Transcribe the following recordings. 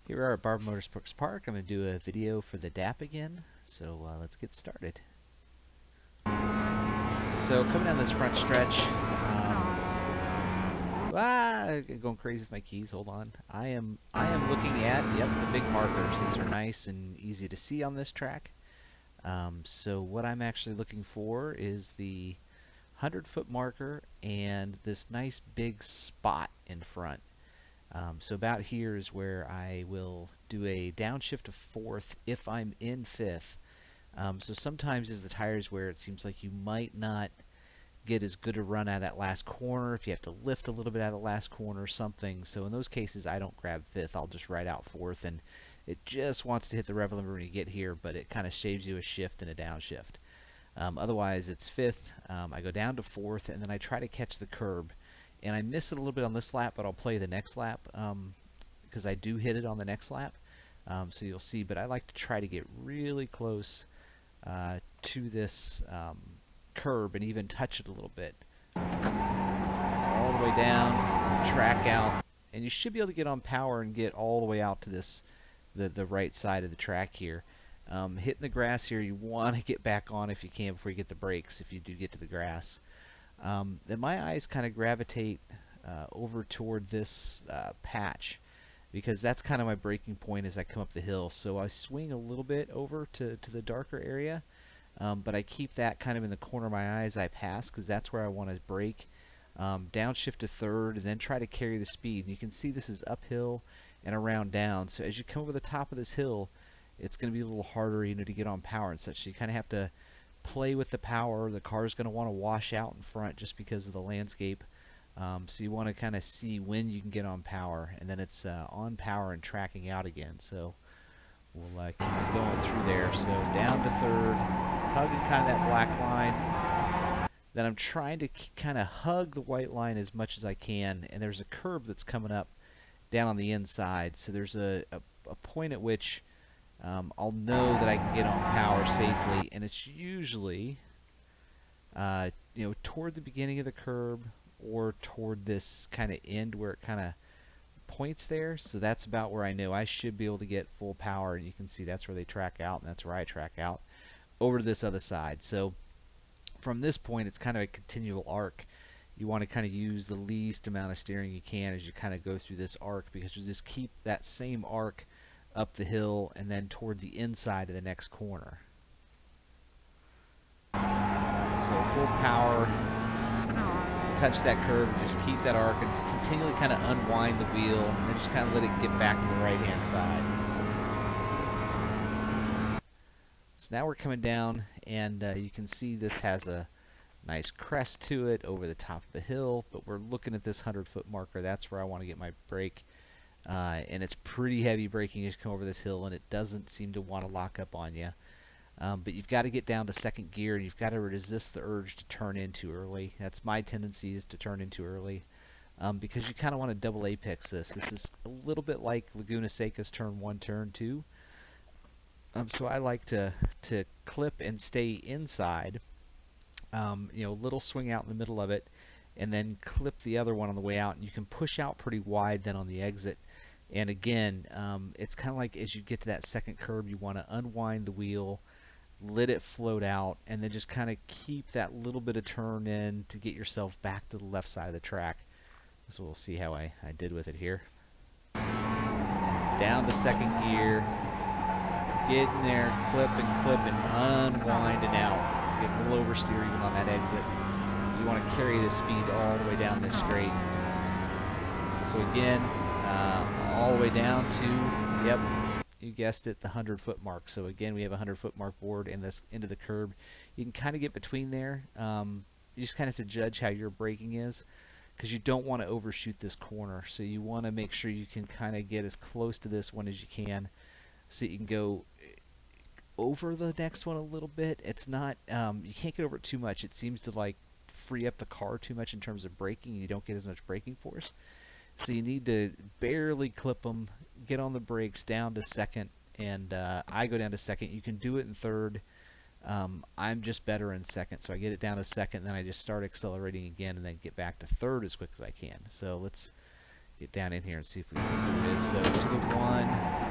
Here we are at Barber Motorsports Park. I'm going to do a video for the DAP again, so let's get started. So coming down this front stretch, going crazy with my keys. Hold on. I am looking at the big markers. These are nice and easy to see on this track. So what I'm actually looking for is the 100-foot marker and this nice big spot in front. So about here is where I will do a downshift to fourth if I'm in fifth. So sometimes as the tires wear, it seems like you might not get as good a run out of that last corner if you have to lift a little bit out of the last corner or something. So in those cases, I don't grab fifth. I'll just ride out fourth, and it just wants to hit the rev limiter when you get here, but it kind of shaves you a shift and a downshift. Otherwise, it's fifth. I go down to fourth, and then I try to catch the curb. And I miss it a little bit on this lap, but I'll play the next lap because I do hit it on the next lap. So you'll see, but I like to try to get really close to this curb and even touch it a little bit. So all the way down, track out, and you should be able to get on power and get all the way out to this, the right side of the track here. Hitting the grass here, you want to get back on if you can before you get the brakes, if you do get to the grass. Then my eyes kind of gravitate over toward this patch because that's kind of my breaking point as I come up the hill. So I swing a little bit over to the darker area, but I keep that kind of in the corner of my eye as I pass because that's where I want to brake. Downshift to third and then try to carry the speed. And you can see this is uphill and around down. So as you come over the top of this hill, it's going to be a little harder, to get on power and such. So you kind of have to play with the power. The car is going to want to wash out in front just because of the landscape. So you want to kind of see when you can get on power, and then it's on power and tracking out again. So we'll keep going through there. So down to third, hugging kind of that black line. Then I'm trying to kind of hug the white line as much as I can, and there's a curb that's coming up down on the inside. So there's a point at which I'll know that I can get on power safely, and it's usually toward the beginning of the curb or toward this kind of end where it kind of points there. So that's about where I know I should be able to get full power, and you can see that's where they track out, and that's where I track out over to this other side. So from this point, it's kind of a continual arc. You want to kind of use the least amount of steering you can as you kind of go through this arc, because you just keep that same arc up the hill and then toward the inside of the next corner. So full power, touch that curve, and just keep that arc and continually kind of unwind the wheel and then just kind of let it get back to the right hand side. So now we're coming down, and you can see this has a nice crest to it over the top of the hill, but we're looking at this 100-foot marker. That's where I want to get my brake. And it's pretty heavy braking as you come over this hill, and it doesn't seem to want to lock up on you. But you've got to get down to second gear, and you've got to resist the urge to turn in too early. That's my tendency, is to turn in too early, because you kind of want to double apex this. This is a little bit like Laguna Seca's turn 1, turn 2. So I like to clip and stay inside, little swing out in the middle of it, and then clip the other one on the way out, and you can push out pretty wide then on the exit. And again, it's kind of like as you get to that second curb, you want to unwind the wheel, let it float out, and then just kind of keep that little bit of turn in to get yourself back to the left side of the track. So we'll see how I did with it here. Down to second gear, get in there, clip and unwind and out. Get a little oversteer even on that exit. You want to carry the speed all the way down this straight. So again, all the way down to, yep, you guessed it, the 100-foot mark. So again, we have a 100-foot mark board in this into the curb. You can kind of get between there. You just kind of have to judge how your braking is, because you don't want to overshoot this corner. So you want to make sure you can kind of get as close to this one as you can, so you can go over the next one a little bit. It's not, you can't get over it too much. It seems to like free up the car too much in terms of braking. You don't get as much braking force. So you need to barely clip them, get on the brakes down to second, and I go down to second. You can do it in third. I'm just better in second, so I get it down to second, and then I just start accelerating again and then get back to third as quick as I can. So let's get down in here and see if we can see what it is. So to the one,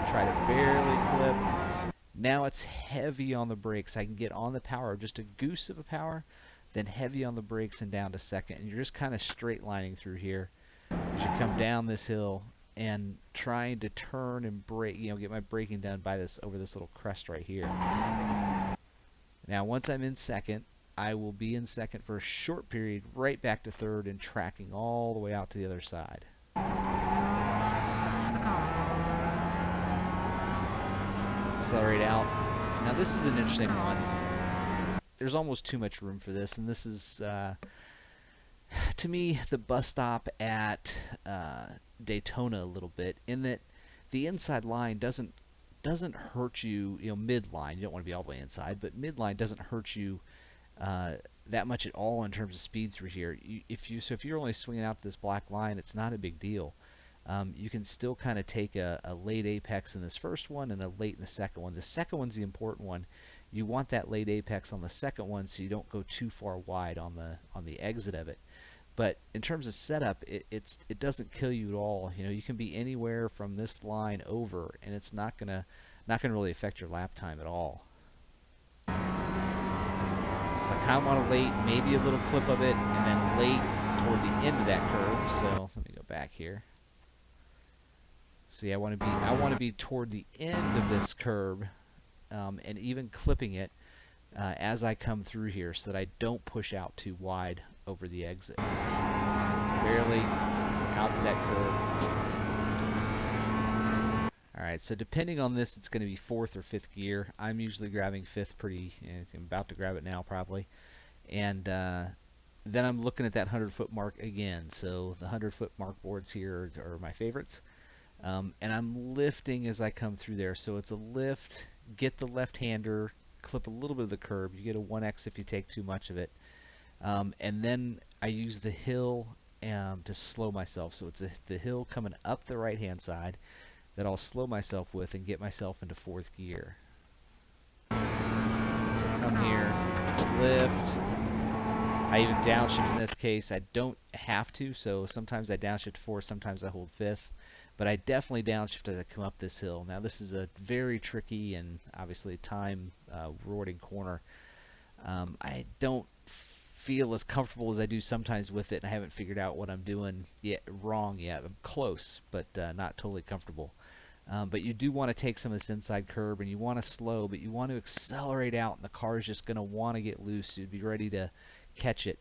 try to barely clip. Now it's heavy on the brakes. I can get on the power, just a goose of a power, then heavy on the brakes and down to second. And you're just kind of straight lining through here as you come down this hill and trying to turn and brake, get my braking done by this over this little crest right here. Now once I'm in second, I will be in second for a short period, right back to third and tracking all the way out to the other side. Accelerate out. Now this is an interesting one. There's almost too much room for this, and this is, to me, the bus stop at Daytona a little bit, in that the inside line doesn't hurt you, midline. You don't want to be all the way inside, but midline doesn't hurt you that much at all in terms of speed through here. If you're only swinging out this black line, it's not a big deal. You can still kind of take a late apex in this first one and a late in the second one. The second one's the important one. You want that late apex on the second one so you don't go too far wide on the exit of it. But in terms of setup, it doesn't kill you at all. You can be anywhere from this line over, and it's not gonna really affect your lap time at all. So I kind of want a late, maybe a little clip of it, and then late toward the end of that curve. So let me go back here. See, I want to be toward the end of this curb, and even clipping it as I come through here, so that I don't push out too wide over the exit. So barely out to that curb. All right, so depending on this, it's going to be fourth or fifth gear. I'm usually grabbing fifth I'm about to grab it now probably. And then I'm looking at that 100-foot mark again. So the 100-foot mark boards here are my favorites. And I'm lifting as I come through there. So it's a lift, get the left-hander, clip a little bit of the curb. You get a 1x if you take too much of it. And then I use the hill to slow myself. So it's the hill coming up the right-hand side that I'll slow myself with and get myself into fourth gear. So come here, lift. I even downshift in this case. I don't have to, so sometimes I downshift to fourth, sometimes I hold fifth. But I definitely downshift as I come up this hill. Now this is a very tricky and obviously time rewarding corner. I don't feel as comfortable as I do sometimes with it, and I haven't figured out what I'm doing wrong yet. I'm close, but not totally comfortable. But you do want to take some of this inside curb, and you want to slow, but you want to accelerate out, and the car is just going to want to get loose. You'd be ready to catch it.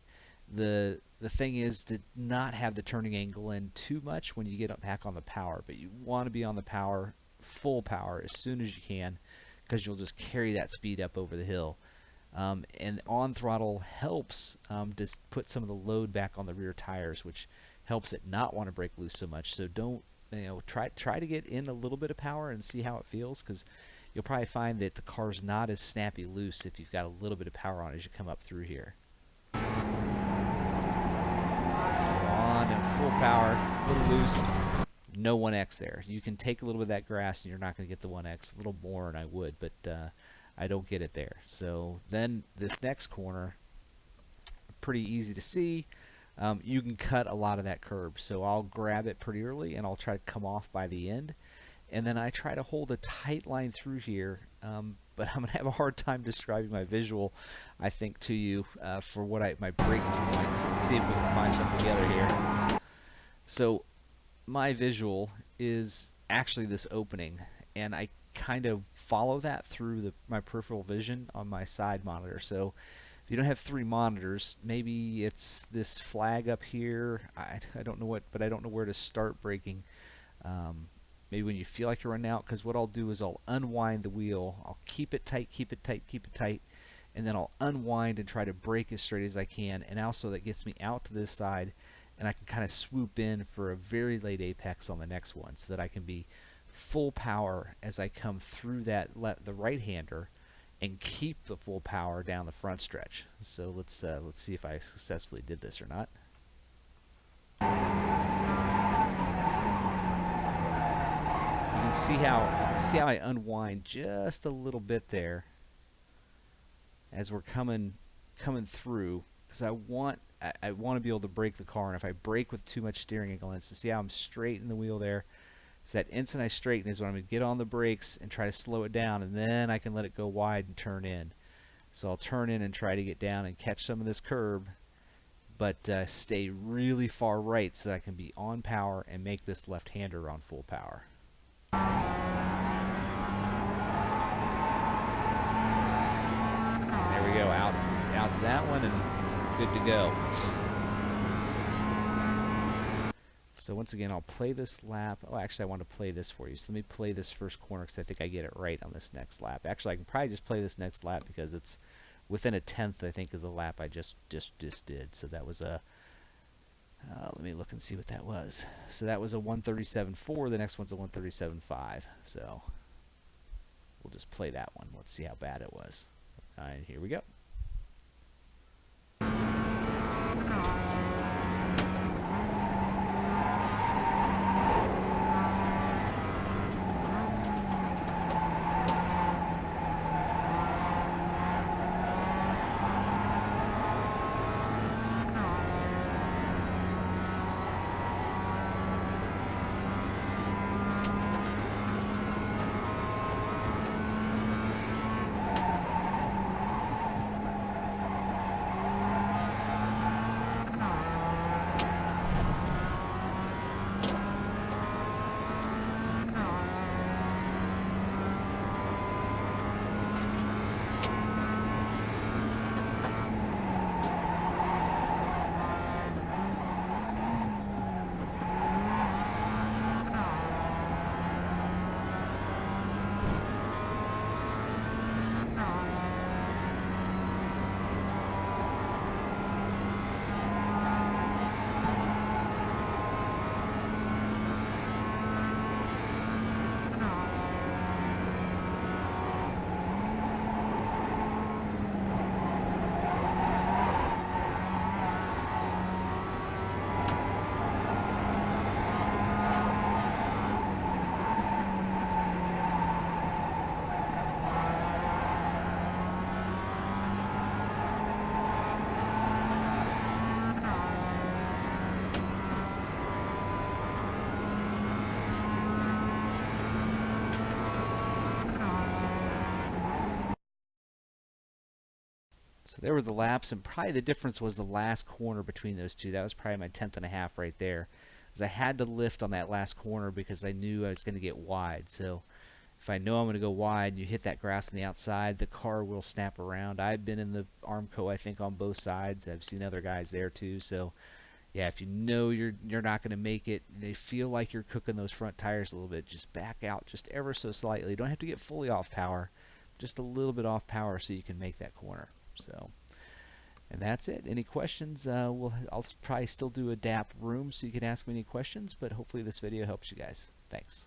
The thing is to not have the turning angle in too much when you get back on the power, but you want to be on the power, full power, as soon as you can, because you'll just carry that speed up over the hill. And on throttle helps to put some of the load back on the rear tires, which helps it not want to break loose so much. So don't, try to get in a little bit of power and see how it feels, because you'll probably find that the car's not as snappy loose if you've got a little bit of power on as you come up through here. So on and full power, a little loose, no 1x there. You can take a little bit of that grass and you're not going to get the 1x, a little more than I would, but I don't get it there. So then this next corner, pretty easy to see. You can cut a lot of that curb. So I'll grab it pretty early and I'll try to come off by the end. And then I try to hold a tight line through here, but I'm going to have a hard time describing my visual, I think, to you for what my braking points. Let's see if we can find something together here. So my visual is actually this opening, and I kind of follow that through my peripheral vision on my side monitor. So if you don't have three monitors, maybe it's this flag up here. I don't know but I don't know where to start braking. Maybe when you feel like you're running out, because what I'll do is I'll unwind the wheel. I'll keep it tight, keep it tight, keep it tight, and then I'll unwind and try to brake as straight as I can. And also that gets me out to this side, and I can kind of swoop in for a very late apex on the next one, so that I can be full power as I come through the right-hander and keep the full power down the front stretch. So let's see if I successfully did this or not. You can see how I unwind just a little bit there as we're coming through, because I want I want to be able to brake the car, and if I brake with too much steering angle, and so see how I'm straight in the wheel there. So that instant I straighten is when I'm going to get on the brakes and try to slow it down, and then I can let it go wide and turn in. So I'll turn in and try to get down and catch some of this curb, but stay really far right so that I can be on power and make this left-hander on full power. There we go, out to that one, and good to go. So once again, I'll play this lap. Oh, actually, I want to play this for you. So let me play this first corner because I think I get it right on this next lap. Actually, I can probably just play this next lap because it's within a tenth, I think, of the lap I just did. So that was a, let me look and see what that was. So that was a 137.4. The next one's a 137.5. So we'll just play that one. Let's see how bad it was. All right, here we go. So there were the laps, and probably the difference was the last corner between those two. That was probably my 10th and a half right there. Because I had to lift on that last corner because I knew I was going to get wide. So if I know I'm going to go wide and you hit that grass on the outside, the car will snap around. I've been in the Armco, I think, on both sides. I've seen other guys there too. So yeah, if you know you're not going to make it, they feel like you're cooking those front tires a little bit, just back out just ever so slightly. You don't have to get fully off power, just a little bit off power so you can make that corner. So, and that's it. Any questions? I'll probably still do a DAP room so you can ask me any questions, but hopefully this video helps you guys. Thanks.